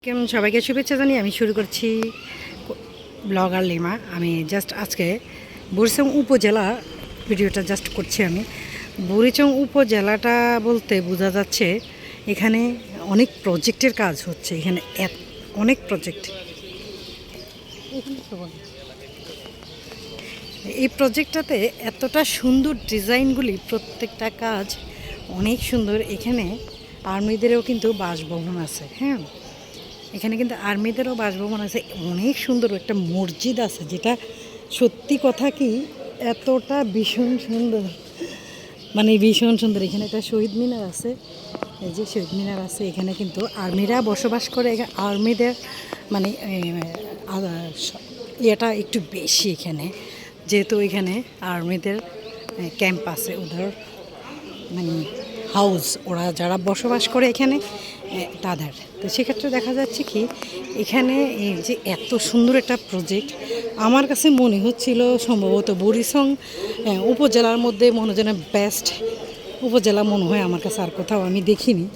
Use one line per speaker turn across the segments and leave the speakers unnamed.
কেমন সবাইকে শুভেচ্ছা জানিয়ে আমি শুরু করছি ব্লগার লিমা। আমি জাস্ট আজকে বুড়িচং উপজেলা ভিডিওটা জাস্ট করছি। আমি বুড়িচং উপজেলাটা বলতে বোঝা যাচ্ছে এখানে অনেক প্রজেক্টের কাজ হচ্ছে। এখানে অনেক প্রজেক্ট, এই প্রজেক্টটাতে এতটা সুন্দর ডিজাইনগুলি, প্রত্যেকটা কাজ অনেক সুন্দর। এখানে আর্মিদেরও কিন্তু বাসভবন আছে। হ্যাঁ, এখানে কিন্তু আর্মিদেরও বাসভবন আছে। অনেক সুন্দর একটা মসজিদ আছে, যেটা সত্যি কথা কি এতটা ভীষণ সুন্দর, মানে ভীষণ সুন্দর। এখানে একটা শহীদ মিনার আছে, এই যে শহীদ মিনার আছে। এখানে কিন্তু আর্মিরা বসবাস করে। আর্মিদের মানে এটা একটু বেশি এখানে, যেহেতু এখানে আর্মিদের ক্যাম্প আছে, ওদের মানে হাউস, ওরা যারা বসবাস করে এখানে তাদের। তো সেক্ষেত্রে দেখা যাচ্ছে কি এখানে এই যে এত সুন্দর একটা প্রজেক্ট, আমার কাছে মনে হচ্ছিল সম্ভবত বুড়িচং উপজেলার মধ্যে মনে যেন বেস্ট উপজেলা মনে হয় আমার কাছে, আর কোথাও আমি দেখিনি।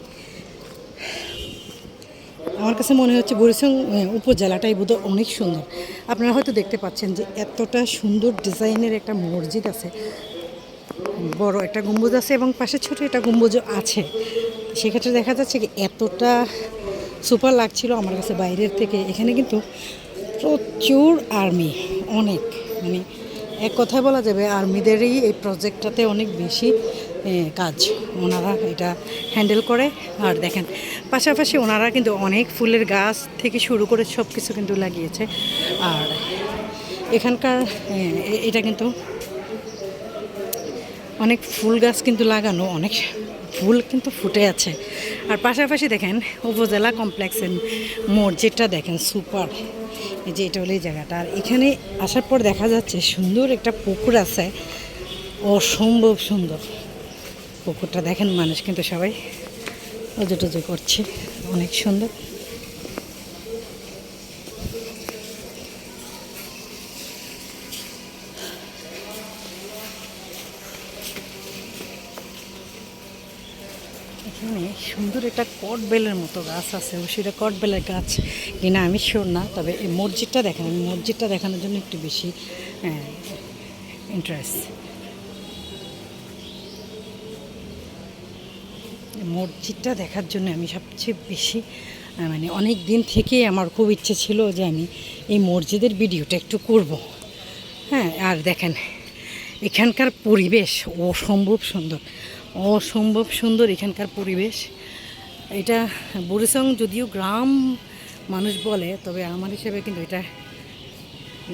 আমার কাছে মনে হচ্ছে বুড়িচং উপজেলাটাই বোধহয় অনেক সুন্দর। আপনারা হয়তো দেখতে পাচ্ছেন যে এতটা সুন্দর ডিজাইনের একটা মসজিদ আছে, বড় একটা গম্বুজ আছে এবং পাশে ছোট একটা গম্বুজও আছে। সেক্ষেত্রে দেখা যাচ্ছে কি এতটা সুপার লাগছিল আমার কাছে বাইরের থেকে। এখানে কিন্তু প্রচুর আর্মি, অনেক, মানে এক কথায় বলা যাবে আর্মিদেরই এই প্রজেক্টটাতে অনেক বেশি কাজ, ওনারা এটা হ্যান্ডেল করে। আর দেখেন পাশাপাশি ওনারা কিন্তু অনেক ফুলের গাছ থেকে শুরু করে সব কিছু কিন্তু লাগিয়েছে। আর এখানকার এটা কিন্তু অনেক ফুল গাছ কিন্তু লাগানো, অনেক ফুল কিন্তু ফুটে আছে। আর পাশাপাশি দেখেন উপজেলা কমপ্লেক্সের মসজিদটা দেখেন সুপার। এই যে এটা হলো এই জায়গাটা। আর এখানে আসার পর দেখা যাচ্ছে সুন্দর একটা পুকুর আছে, অসম্ভব সুন্দর পুকুরটা। দেখেন মানুষ কিন্তু সবাই অজু টজু করছে, অনেক সুন্দর। এখানে সুন্দর একটা কটবেলের মতো গাছ আছে, সেটা কটবেলের গাছ কিনা আমি শিওর না, তবে এই মসজিদটা দেখেন, আমি মসজিদটা দেখানোর জন্য একটু বেশি ইন্টারেস্ট। মসজিদটা দেখার জন্য আমি সবচেয়ে বেশি মানে অনেক দিন থেকেই আমার খুব ইচ্ছে ছিল যে আমি এই মসজিদের ভিডিওটা একটু করব। হ্যাঁ, আর দেখেন এখানকার পরিবেশ অসম্ভব সুন্দর, অসম্ভব সুন্দর এখানকার পরিবেশ। এটা বুড়িচং যদিও গ্রাম মানুষ বলে, তবে আমার হিসেবে কিন্তু এটা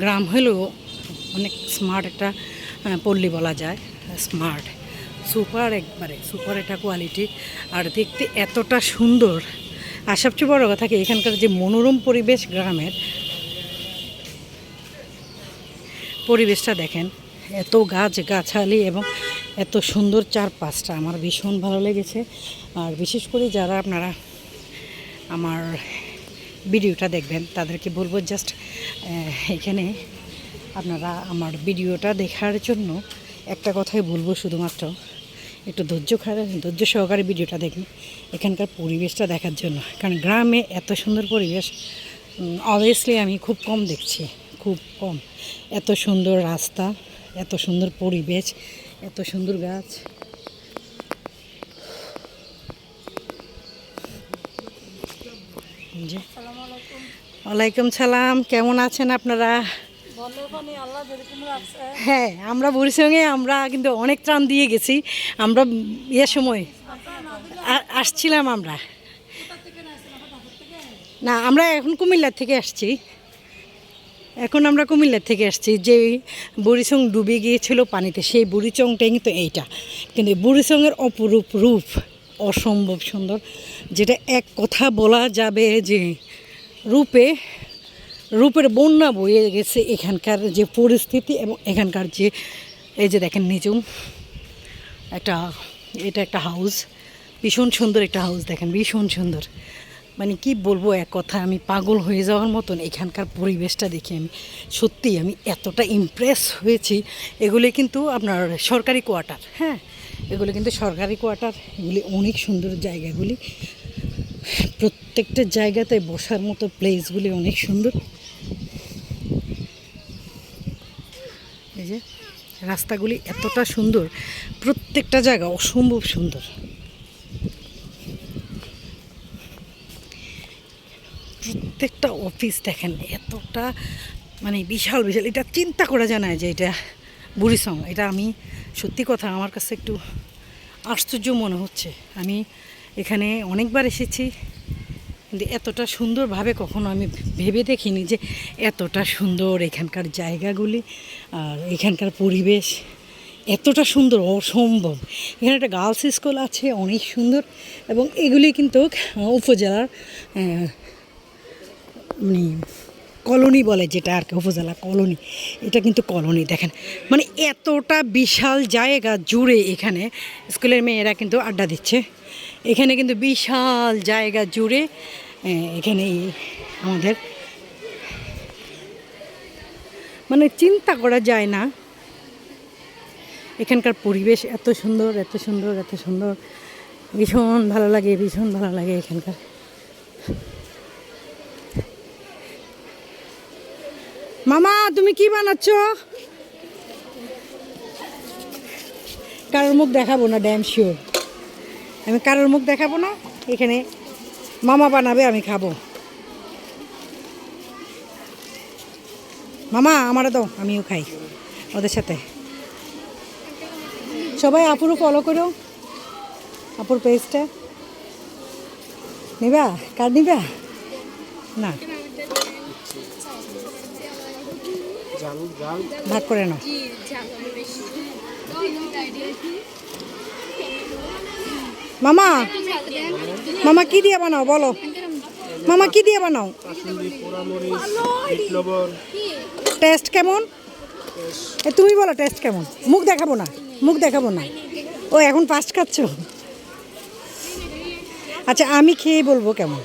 গ্রাম হলেও অনেক স্মার্ট একটা পল্লী বলা যায়। স্মার্ট, সুপার, একবারে সুপার একটা কোয়ালিটি। আর দেখতে এতটা সুন্দর। আর সবচেয়ে বড় কথা কি এখানকার যে মনোরম পরিবেশ, গ্রামের পরিবেশটা দেখেন, এত গাছ গাছালি এবং এত সুন্দর চারপাশটা আমার ভীষণ ভালো লেগেছে। আর বিশেষ করে যারা আপনারা আমার ভিডিওটা দেখবেন তাদেরকে বলবো জাস্ট এখানে আপনারা আমার ভিডিওটা দেখার জন্য একটা কথাই বলবো, শুধুমাত্র একটু ধৈর্য সহকারে ভিডিওটা দেখুন এখানকার পরিবেশটা দেখার জন্য। কারণ গ্রামে এত সুন্দর পরিবেশ অবভিয়াসলি আমি খুব কম দেখছি, খুব কম। এত সুন্দর রাস্তা, এত সুন্দর পরিবেশ, এত সুন্দর গাছ। জি, ওয়ালাইকুম সালাম। কেমন আছেন আপনারা? হ্যাঁ, আমরা বুড়িচংয়ে আমরা কিন্তু অনেক ত্রাণ দিয়ে গেছি। আমরা সময় আসছিলাম আমরা, না আমরা এখন কুমিল্লার থেকে আসছি। এখন আমরা কুমিল্লার থেকে আসছি। যে বুড়িচং ডুবে গিয়েছিল পানিতে, সেই বুড়িচংটাই কিন্তু এইটা। কিন্তু বুড়িচংয়ের অপরূপ রূপ অসম্ভব সুন্দর, যেটা এক কথা বলা যাবে যে রূপের বন্যা বয়ে গেছে এখানকার যে পরিস্থিতি এবং এখানকার যে এই যে দেখেন নিজুম একটা, এটা একটা হাউস, ভীষণ সুন্দর একটা হাউস দেখেন, ভীষণ সুন্দর। মানে কি বলবো, এক কথা আমি পাগল হয়ে যাওয়ার মতন এখানকার পরিবেশটা দেখে। আমি এতটা ইমপ্রেস হয়েছি। এগুলি কিন্তু আপনার সরকারি কোয়ার্টার। হ্যাঁ, এগুলি কিন্তু সরকারি কোয়ার্টার। এগুলি অনেক সুন্দর জায়গাগুলি। প্রত্যেকটা জায়গাতে বসার মতো প্লেসগুলি অনেক সুন্দর। এই যে রাস্তাগুলি এতটা সুন্দর, প্রত্যেকটা জায়গা অসম্ভব সুন্দর। প্রত্যেকটা অফিস দেখেন এতটা মানে বিশাল বিশাল, এটা চিন্তা করা যায় না যে এটা বুড়িচং। এটা আমি সত্যি কথা আমার কাছে একটু আশ্চর্য মনে হচ্ছে। আমি এখানে অনেকবার এসেছি কিন্তু এতটা সুন্দরভাবে কখনো আমি ভেবে দেখিনি যে এতটা সুন্দর এখানকার জায়গাগুলি আর এখানকার পরিবেশ এতটা সুন্দর, অসম্ভব। এখানে একটা গার্লস স্কুল আছে অনেক সুন্দর, এবং এগুলি কিন্তু উপজেলার মানে কলোনি বলে যেটা আর কি, উপজেলা কলোনি। এটা কিন্তু কলোনি দেখেন, মানে এতটা বিশাল জায়গা জুড়ে এখানে স্কুলের মেয়েরা কিন্তু আড্ডা দিচ্ছে। এখানে কিন্তু বিশাল জায়গা জুড়ে এখানে আমাদের মানে চিন্তা করা যায় না। এখানকার পরিবেশ এত সুন্দর, এত সুন্দর, এত সুন্দর, ভীষণ ভালো লাগে, ভীষণ ভালো লাগে এখানকার। মামা তুমি কি বানাচ্ছ? কারোর মুখ দেখাবো না, ড্যাম শিওর আমি কারোর মুখ দেখাবো না। এখানে মামা বানাবে, আমি খাবো। মামা আমারও দাও, আমিও খাই ওদের সাথে। সবাই আপুরও ফলো করো, আপুর পেজটা। নিবা? কার নিবা? না ভাগ করে নাও। মামা মামা কি দিয়ে বানাও বলো? মামা কি দিয়ে বানাও? টেস্ট কেমন? তুমি বলো টেস্ট কেমন? মুখ দেখাবো না, মুখ দেখাবো না। ও এখন ফার্স্ট খাচ্ছ? আচ্ছা আমি খেয়ে বলবো কেমন।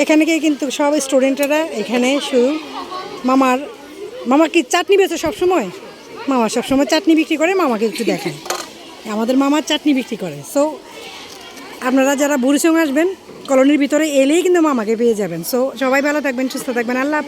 এখানে কিন্তু সব স্টুডেন্টরা এখানে শুধু মামা কি চাটনি বেচে সবসময়? মামা সবসময় চাটনি বিক্রি করে, মামাকে একটু দেখেন। আমাদের মামার চাটনি বিক্রি করে। সো আপনারা যারা বুড়িচং আসবেন কলোনির ভিতরে এলেই কিন্তু মামাকে পেয়ে যাবেন। সো সবাই ভালো থাকবেন, সুস্থ থাকবেন, আল্লাহ হাফেজ।